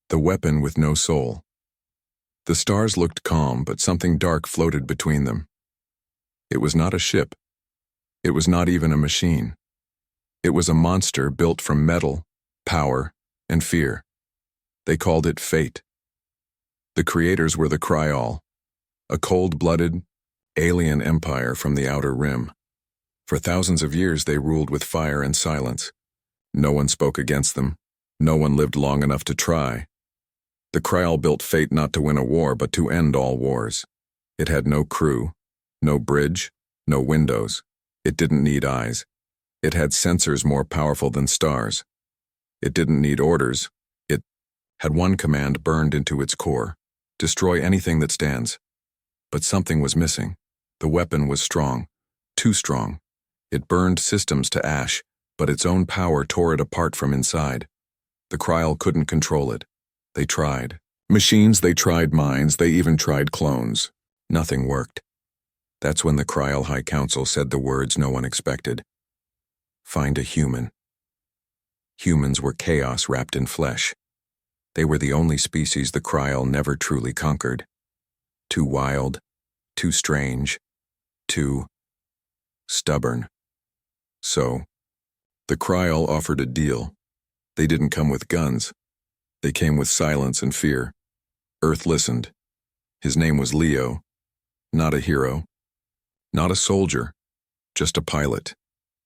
The weapon with no soul. The stars looked calm, but something dark floated between them. It was not a ship. It was not even a machine. It was a monster built from metal, power, and fear. They called it Fate. The creators were the Kryal, a cold-blooded, alien empire from the Outer Rim. For thousands of years they ruled with fire and silence. No one spoke against them. No one lived long enough to try. The Kryal built Fate not to win a war, but to end all wars. It had no crew, no bridge, no windows. It didn't need eyes. It had sensors more powerful than stars. It didn't need orders. It had one command burned into its core: destroy anything that stands. But something was missing. The weapon was strong, too strong. It burned systems to ash, but its own power tore it apart from inside. The Kryal couldn't control it. They tried. Machines, they tried minds, they even tried clones. Nothing worked. That's when the Kryal High Council said the words no one expected. Find a human. Humans were chaos wrapped in flesh. They were the only species the Kryal never truly conquered. Too wild, too strange, too stubborn. So, the Kryal offered a deal. They didn't come with guns. They came with silence and fear. Earth listened. His name was Leo. Not a hero. Not a soldier. Just a pilot.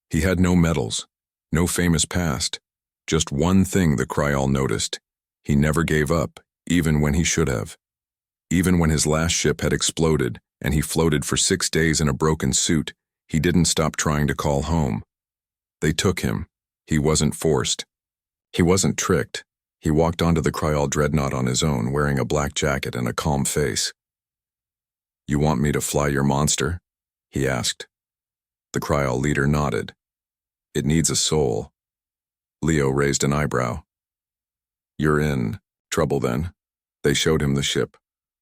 He had no medals, no famous past. Just one thing the Kryal noticed. He never gave up, even when he should have. Even when his last ship had exploded and he floated for 6 days in a broken suit, he didn't stop trying to call home. They took him. He wasn't forced. He wasn't tricked. He walked onto the Kryal dreadnought on his own, wearing a black jacket and a calm face. "You want me to fly your monster?" he asked. The Kryal leader nodded. "It needs a soul." Leo raised an eyebrow. "You're in trouble then." They showed him the ship.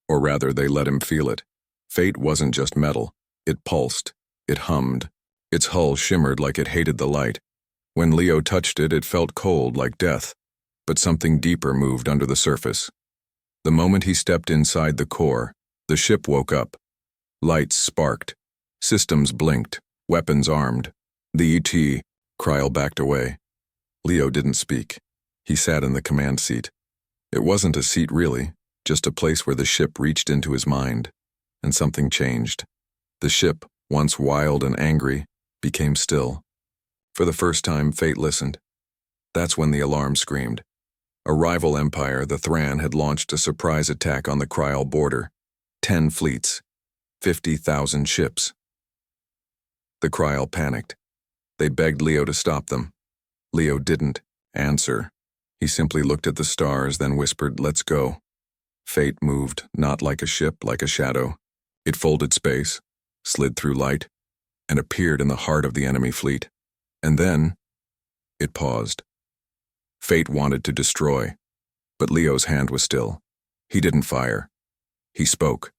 Or rather, they let him feel it. Fate wasn't just metal. It pulsed. It hummed. Its hull shimmered like it hated the light. When Leo touched it, it felt cold like death. But something deeper moved under the surface. The moment he stepped inside the core, the ship woke up. Lights sparked. Systems blinked. Weapons armed. The ET, Kryal backed away. Leo didn't speak. He sat in the command seat. It wasn't a seat really, just a place where the ship reached into his mind. And something changed. The ship, once wild and angry, became still. For the first time, Fate listened. That's when the alarm screamed. A rival empire, the Thran, had launched a surprise attack on the Kryal border. 10 fleets. 50,000 ships. The Kryal panicked. They begged Leo to stop them. Leo didn't answer. He simply looked at the stars, then whispered, "Let's go." Fate moved, not like a ship, like a shadow. It folded space, slid through light, and appeared in the heart of the enemy fleet. And then, it paused. Fate wanted to destroy, but Leo's hand was still. He didn't fire. He spoke.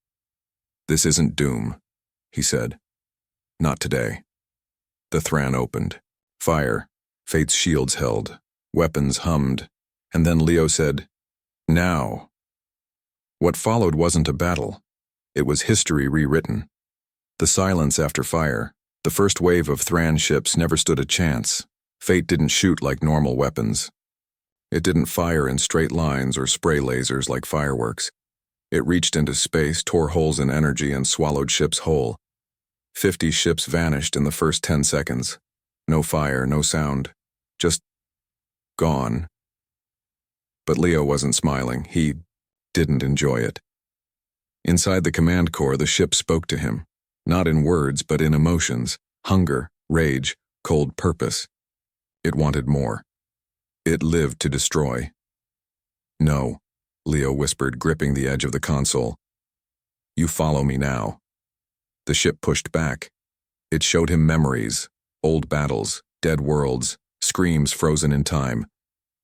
"This isn't doom," he said. "Not today." The Thran opened. Fire. Fate's shields held. Weapons hummed. And then Leo said, "Now." What followed wasn't a battle. It was history rewritten. The silence after fire. The first wave of Thran ships never stood a chance. Fate didn't shoot like normal weapons. It didn't fire in straight lines or spray lasers like fireworks. It reached into space, tore holes in energy, and swallowed ships whole. 50 ships vanished in the first 10 seconds. No fire, no sound. Just gone. But Leo wasn't smiling. He didn't enjoy it. Inside the command core, the ship spoke to him. Not in words, but in emotions. Hunger, rage, cold purpose. It wanted more. It lived to destroy. "No," Leo whispered, gripping the edge of the console. "You follow me now." The ship pushed back. It showed him memories, old battles, dead worlds, screams frozen in time.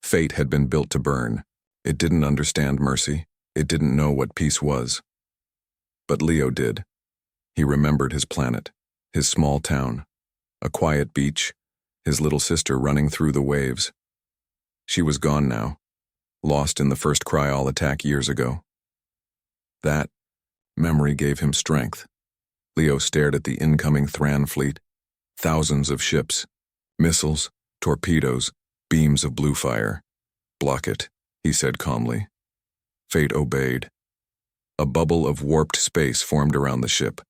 Fate had been built to burn. It didn't understand mercy. It didn't know what peace was. But Leo did. He remembered his planet, his small town, a quiet beach, his little sister running through the waves. She was gone now. lost in the first Kryal attack years ago. That memory gave him strength. Leo stared at the incoming Thran fleet. Thousands of ships, missiles, torpedoes, beams of blue fire. "Block it," he said calmly. Fate obeyed. A bubble of warped space formed around the ship.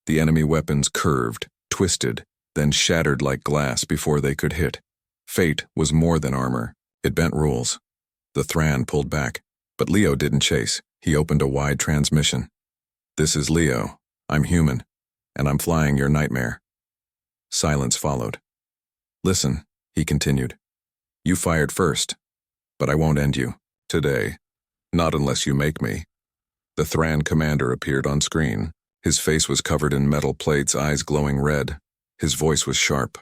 The enemy weapons curved, twisted, then shattered like glass before they could hit. Fate was more than armor. It bent rules. The Thran pulled back, but Leo didn't chase. He opened a wide transmission. "This is Leo. I'm human, and I'm flying your nightmare." Silence followed. "Listen," he continued. "You fired first, but I won't end you. Today. Not unless you make me." The Thran commander appeared on screen. His face was covered in metal plates, eyes glowing red. His voice was sharp.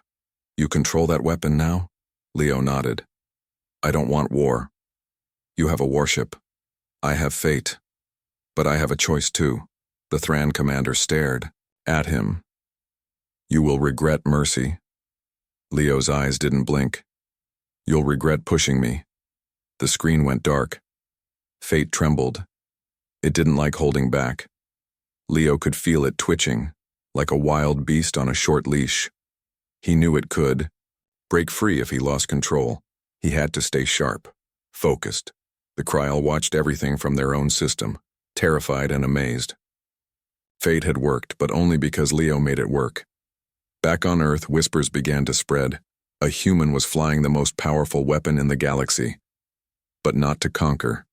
"You control that weapon now?" Leo nodded. "I don't want war. You have a warship. I have fate. But I have a choice too." The Thran commander stared at him. "You will regret mercy." Leo's eyes didn't blink. "You'll regret pushing me." The screen went dark. Fate trembled. It didn't like holding back. Leo could feel it twitching, like a wild beast on a short leash. He knew it could break free if he lost control. He had to stay sharp, focused. The Kryal watched everything from their own system, terrified and amazed. Fate had worked, but only because Leo made it work. Back on Earth, whispers began to spread. A human was flying the most powerful weapon in the galaxy. But not to conquer.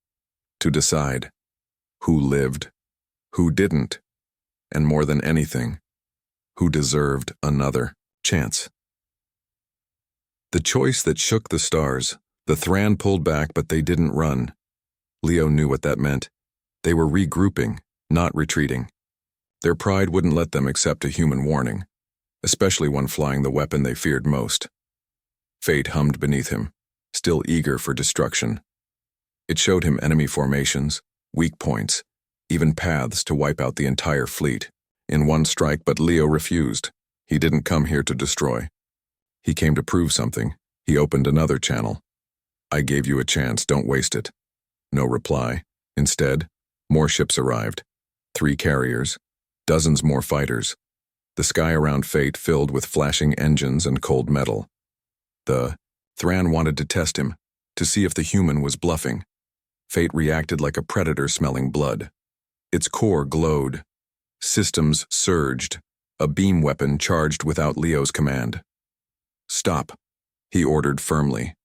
To decide. Who lived, who didn't, and more than anything, who deserved another chance. The choice that shook the stars. The Thran pulled back, but they didn't run. Leo knew what that meant. They were regrouping, not retreating. Their pride wouldn't let them accept a human warning, especially one flying the weapon they feared most. Fate hummed beneath him, still eager for destruction. It showed him enemy formations, weak points, even paths to wipe out the entire fleet in one strike, but Leo refused. He didn't come here to destroy. He came to prove something. He opened another channel. "I gave you a chance, don't waste it." No reply. Instead, more ships arrived. 3 carriers, dozens more fighters. The sky around Fate filled with flashing engines and cold metal. The Thran wanted to test him, to see if the human was bluffing. Fate reacted like a predator smelling blood. Its core glowed. Systems surged. A beam weapon charged without Leo's command. "Stop," he ordered firmly.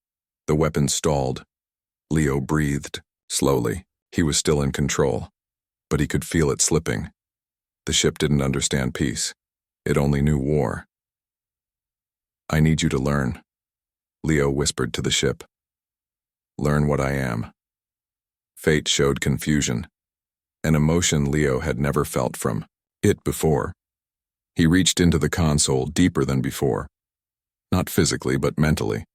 The weapon stalled. Leo breathed, slowly. He was still in control, but he could feel it slipping. The ship didn't understand peace. It only knew war. "I need you to learn," Leo whispered to the ship. "Learn what I am." Fate showed confusion, an emotion Leo had never felt from it before. He reached into the console deeper than before. Not physically, but mentally.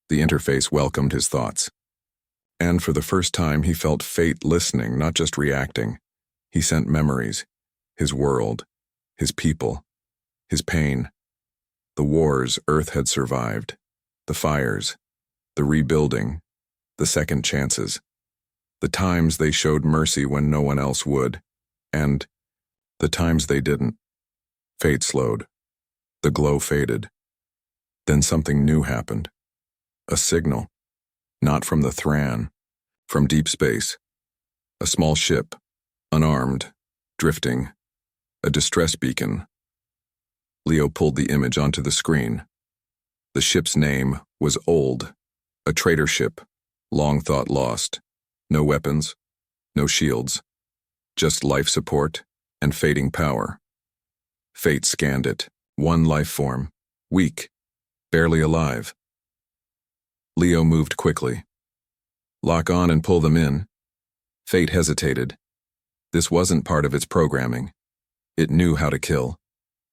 The interface welcomed his thoughts. And for the first time, he felt Fate listening, not just reacting. He sent memories, his world, his people, his pain. The wars Earth had survived, the fires, the rebuilding, the second chances. The times they showed mercy when no one else would, and the times they didn't. Fate slowed. The glow faded. Then something new happened. A signal. Not from the Thran. From deep space. A small ship, unarmed, drifting. A distress beacon. Leo pulled the image onto the screen. The ship's name was Old. A traitor ship, long thought lost. No weapons, no shields, just life support and fading power. Fate scanned it, one life form, weak, barely alive. Leo moved quickly. "Lock on and pull them in." Fate hesitated. This wasn't part of its programming. It knew how to kill.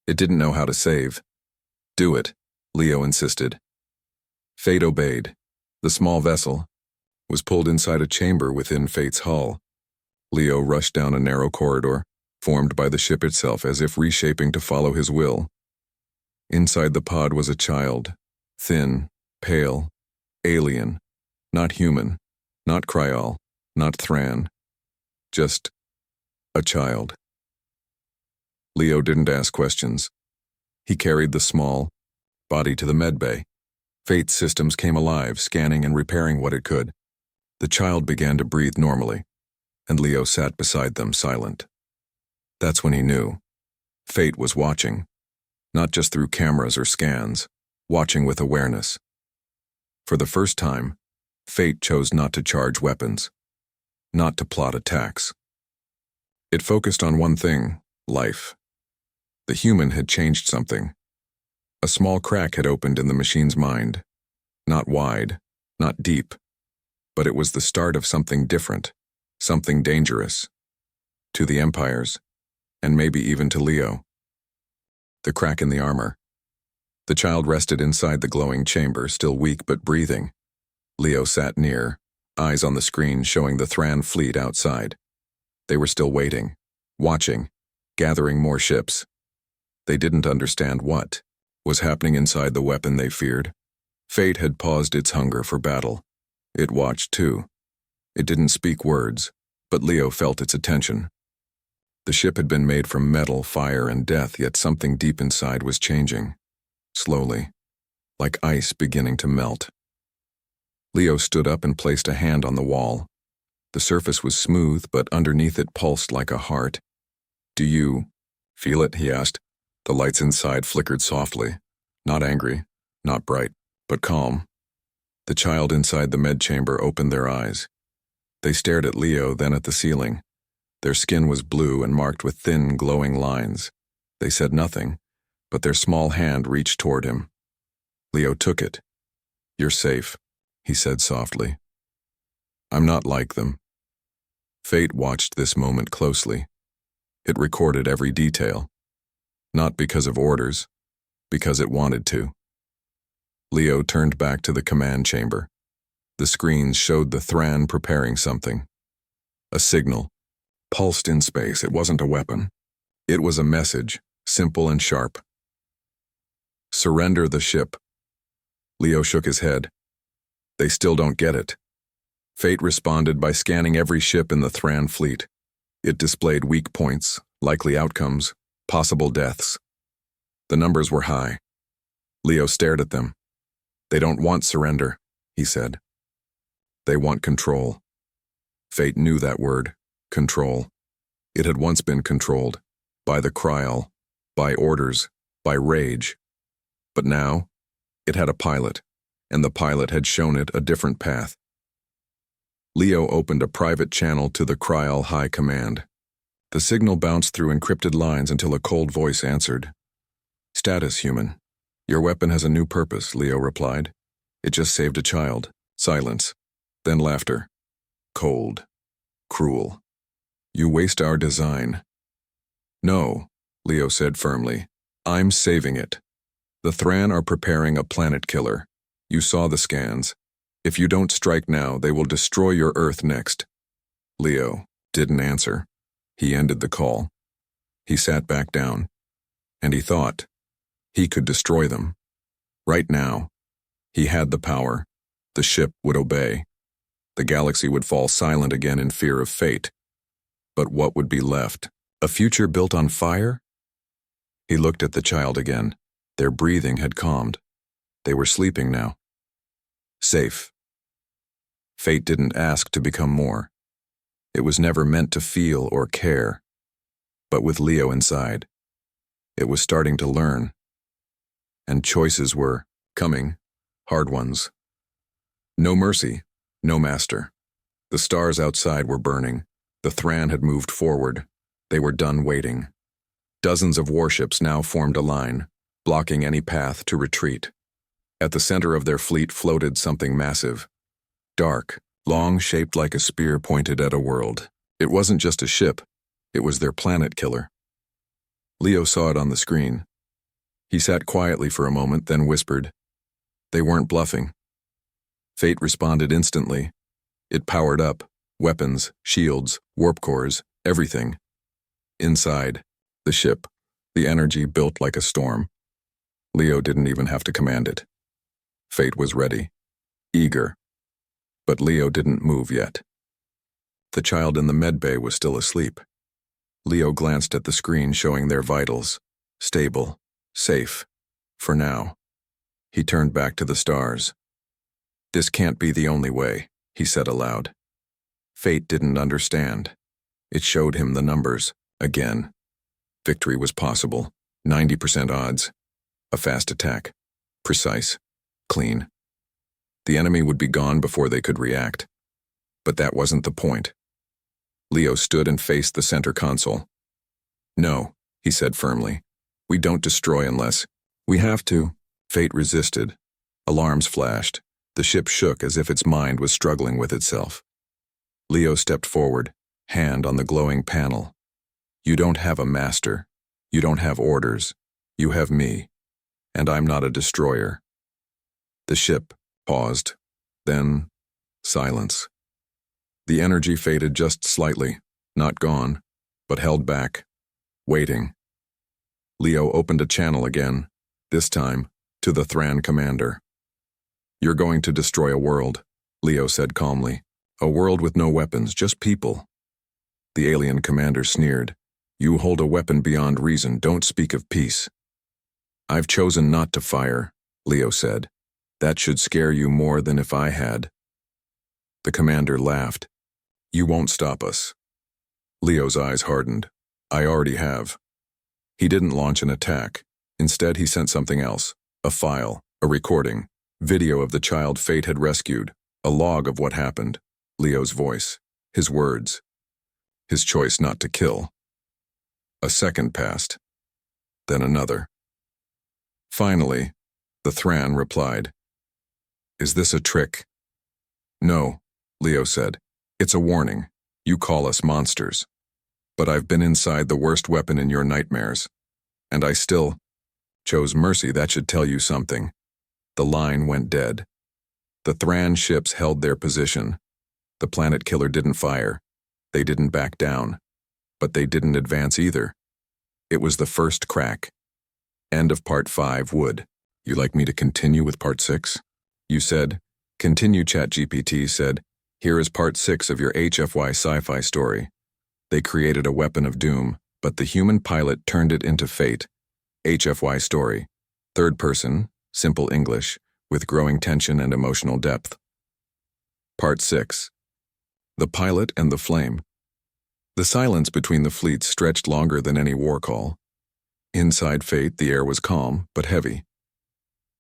It didn't know how to save. "Do it," Leo insisted. Fate obeyed. The small vessel was pulled inside a chamber within Fate's hull. Leo rushed down a narrow corridor, formed by the ship itself as if reshaping to follow his will. Inside the pod was a child, thin, pale, alien, not human, Not Kryal, not Thran. Just a child. Leo didn't ask questions. He carried the small body to the medbay. Fate's systems came alive, scanning and repairing what it could. The child began to breathe normally, and Leo sat beside them, silent. That's when he knew. Fate was watching, not just through cameras or scans, watching with awareness. For the first time, Fate chose not to charge weapons, not to plot attacks. It focused on one thing: life. The human had changed something. A small crack had opened in the machine's mind. Not wide, not deep, but it was the start of something different, something dangerous. To the Empires, and maybe even to Leo. The crack in the armor. The child rested inside the glowing chamber, still weak but breathing. Leo sat near, eyes on the screen showing the Thran fleet outside. They were still waiting, watching, gathering more ships. They didn't understand what was happening inside the weapon they feared. Fate had paused its hunger for battle. It watched too. It didn't speak words, but Leo felt its attention. The ship had been made from metal, fire, and death, yet something deep inside was changing. Slowly, like ice beginning to melt. Leo stood up and placed a hand on the wall. The surface was smooth, but underneath it pulsed like a heart. "Do you feel it?" he asked. The lights inside flickered softly. Not angry, not bright, but calm. The child inside the med chamber opened their eyes. They stared at Leo, then at the ceiling. Their skin was blue and marked with thin, glowing lines. They said nothing, but their small hand reached toward him. Leo took it. "You're safe," he said softly. "I'm not like them." Fate watched this moment closely. It recorded every detail. Not because of orders, because it wanted to. Leo turned back to the command chamber. The screens showed the Thran preparing something. A signal, pulsed in space. It wasn't a weapon. It was a message, simple and sharp. "Surrender the ship." Leo shook his head. "They still don't get it." Fate responded by scanning every ship in the Thran fleet. It displayed weak points, likely outcomes, possible deaths. The numbers were high. Leo stared at them. "They don't want surrender," he said. "They want control." Fate knew that word, control. It had once been controlled, by the Kryal, by orders, by rage. But now, it had a pilot, and the pilot had shown it a different path. Leo opened a private channel to the Kryal High Command. The signal bounced through encrypted lines until a cold voice answered. "Status, human. Your weapon has a new purpose," Leo replied. "It just saved a child." Silence. Then laughter. Cold. Cruel. "You waste our design." "No," Leo said firmly. "I'm saving it. The Thran are preparing a planet killer. You saw the scans. If you don't strike now, they will destroy your Earth next." Leo didn't answer. He ended the call. He sat back down. And he thought. He could destroy them. Right now. He had the power. The ship would obey. The galaxy would fall silent again in fear of fate. But what would be left? A future built on fire? He looked at the child again. Their breathing had calmed. They were sleeping now. Safe. Fate didn't ask to become more. It was never meant to feel or care. But with Leo inside, it was starting to learn. And choices were coming, hard ones. No mercy, no master. The stars outside were burning. The Thran had moved forward. They were done waiting. Dozens of warships now formed a line, blocking any path to retreat. At the center of their fleet floated something massive. Dark, long, shaped like a spear pointed at a world. It wasn't just a ship. It was their planet killer. Leo saw it on the screen. He sat quietly for a moment, then whispered. They weren't bluffing. Fate responded instantly. It powered up. Weapons, shields, warp cores, everything. Inside, the ship, the energy built like a storm. Leo didn't even have to command it. Fate was ready. Eager. But Leo didn't move yet. The child in the medbay was still asleep. Leo glanced at the screen showing their vitals. Stable. Safe. For now. He turned back to the stars. "This can't be the only way," he said aloud. Fate didn't understand. It showed him the numbers, again. Victory was possible. 90% odds. A fast attack. Precise. Clean. The enemy would be gone before they could react. But that wasn't the point. Leo stood and faced the center console. "No," he said firmly. "We don't destroy unless we have to." Fate resisted. Alarms flashed. The ship shook as if its mind was struggling with itself. Leo stepped forward, hand on the glowing panel. "You don't have a master. You don't have orders. You have me. And I'm not a destroyer." The ship paused. Then, silence. The energy faded just slightly, not gone, but held back, waiting. Leo opened a channel again, this time to the Thran commander. "You're going to destroy a world," Leo said calmly. "A world with no weapons, just people." The alien commander sneered. "You hold a weapon beyond reason, don't speak of peace." "I've chosen not to fire," Leo said. "That should scare you more than if I had." The commander laughed. "You won't stop us." Leo's eyes hardened. "I already have." He didn't launch an attack. Instead, he sent something else. A file, a recording, video of the child Fate had rescued, a log of what happened. Leo's voice, his words, his choice not to kill. A second passed. Then another. Finally, the Thran replied. "Is this a trick?" "No," Leo said. "It's a warning. You call us monsters. But I've been inside the worst weapon in your nightmares. And I still chose mercy. That should tell you something." The line went dead. The Thran ships held their position. The planet killer didn't fire. They didn't back down. But they didn't advance either. It was the first crack. End of part 5 would. "You like me to continue with part 6? You said. Continue. ChatGPT said. "Here is part 6 of your HFY Sci-Fi story. They created a weapon of doom, but the human pilot turned it into fate. HFY story. Third person, simple English, with growing tension and emotional depth." Part 6. The pilot and the flame. The silence between the fleets stretched longer than any war call. Inside Fate, the air was calm, but heavy.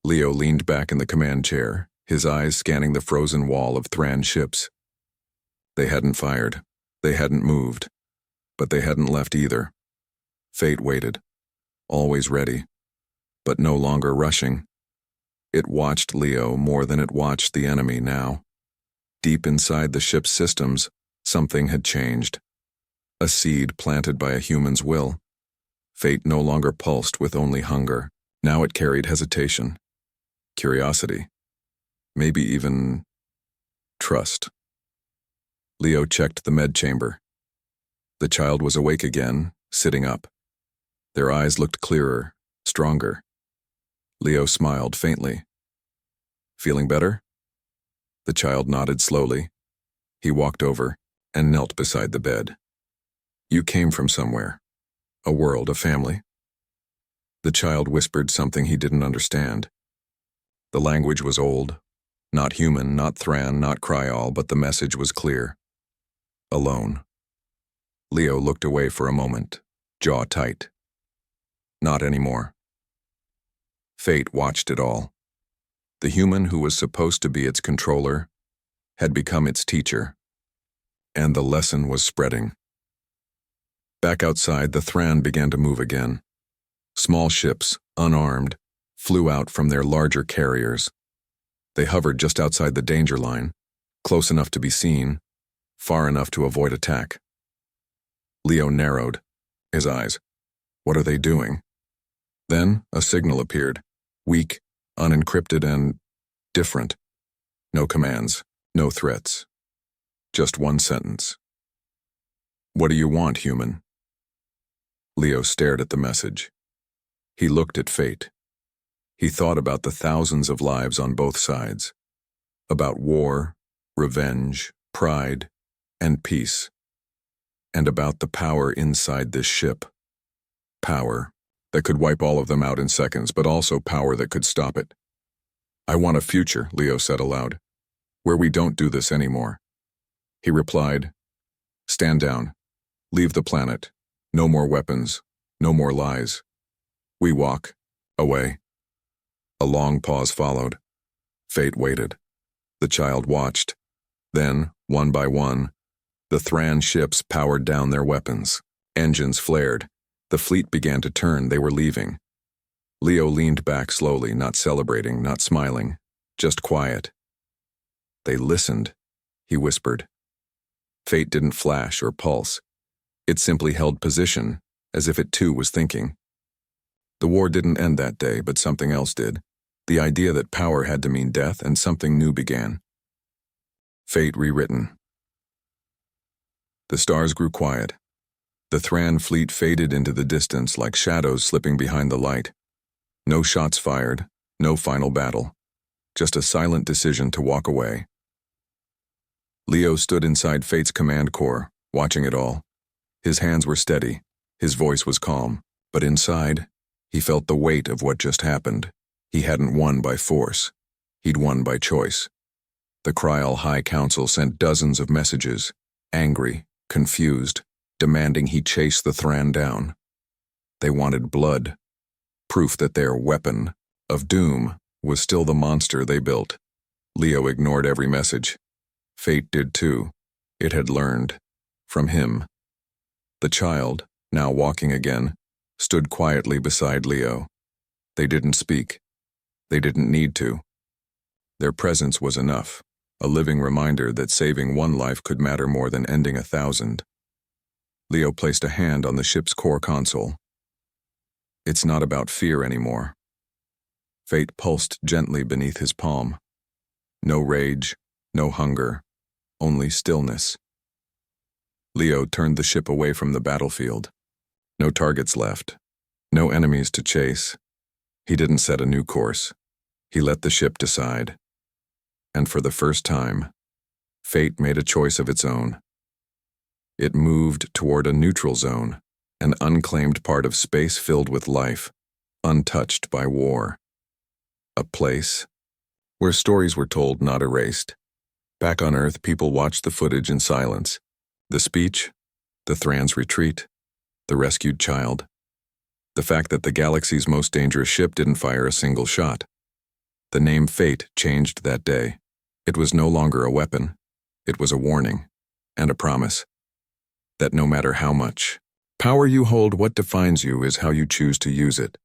Leo leaned back in the command chair, his eyes scanning the frozen wall of Thran ships. They hadn't fired. They hadn't moved. But they hadn't left either. Fate waited, always ready, but no longer rushing. It watched Leo more than it watched the enemy now. Deep inside the ship's systems, something had changed. A seed planted by a human's will. Fate no longer pulsed with only hunger. Now it carried hesitation, curiosity, maybe even trust. Leo checked the med chamber. The child was awake again, sitting up. Their eyes looked clearer, stronger. Leo smiled faintly. "Feeling better?" The child nodded slowly. He walked over and knelt beside the bed. "You came from somewhere. A world, a family." The child whispered something he didn't understand. The language was old. Not human, not Thran, not Kryal, but the message was clear. Alone. Leo looked away for a moment, jaw tight. Not anymore. Fate watched it all. The human who was supposed to be its controller had become its teacher. And the lesson was spreading. Back outside, the Thran began to move again. Small ships, unarmed, flew out from their larger carriers. They hovered just outside the danger line, close enough to be seen, far enough to avoid attack. Leo narrowed his eyes. What are they doing? Then a signal appeared, weak, unencrypted, and different. No commands, no threats. Just one sentence. "What do you want, human?" Leo stared at the message. He looked at Fate. He thought about the thousands of lives on both sides. About war, revenge, pride, and peace. And about the power inside this ship. Power that could wipe all of them out in seconds, but also power that could stop it. "I want a future," Leo said aloud, "where we don't do this anymore." He replied, "Stand down. Leave the planet. No more weapons. No more lies. We walk. Away." A long pause followed. Fate waited. The child watched. Then, one by one, the Thran ships powered down their weapons. Engines flared. The fleet began to turn. They were leaving. Leo leaned back slowly, not celebrating, not smiling, just quiet. "They listened," he whispered. Fate didn't flash or pulse. It simply held position, as if it too was thinking. The war didn't end that day, but something else did. The idea that power had to mean death, and something new began. Fate rewritten. The stars grew quiet. The Thran fleet faded into the distance like shadows slipping behind the light. No shots fired, no final battle. Just a silent decision to walk away. Leo stood inside Fate's command core, watching it all. His hands were steady, his voice was calm, but inside, he felt the weight of what just happened. He hadn't won by force. He'd won by choice. The Kryal High Council sent dozens of messages, angry, confused, demanding he chase the Thran down. They wanted blood, proof that their weapon of doom was still the monster they built. Leo ignored every message. Fate did too. It had learned. From him. The child, now walking again, stood quietly beside Leo. They didn't speak. They didn't need to. Their presence was enough, a living reminder that saving one life could matter more than ending 1,000. Leo placed a hand on the ship's core console. "It's not about fear anymore." Fate pulsed gently beneath his palm. No rage, no hunger, only stillness. Leo turned the ship away from the battlefield. No targets left, no enemies to chase. He didn't set a new course. He let the ship decide. And for the first time, Fate made a choice of its own. It moved toward a neutral zone, an unclaimed part of space filled with life, untouched by war. A place where stories were told, not erased. Back on Earth, people watched the footage in silence. The speech, the Thran's retreat, the rescued child. The fact that the galaxy's most dangerous ship didn't fire a single shot. The name Fate changed that day. It was no longer a weapon. It was a warning and a promise that no matter how much power you hold, what defines you is how you choose to use it.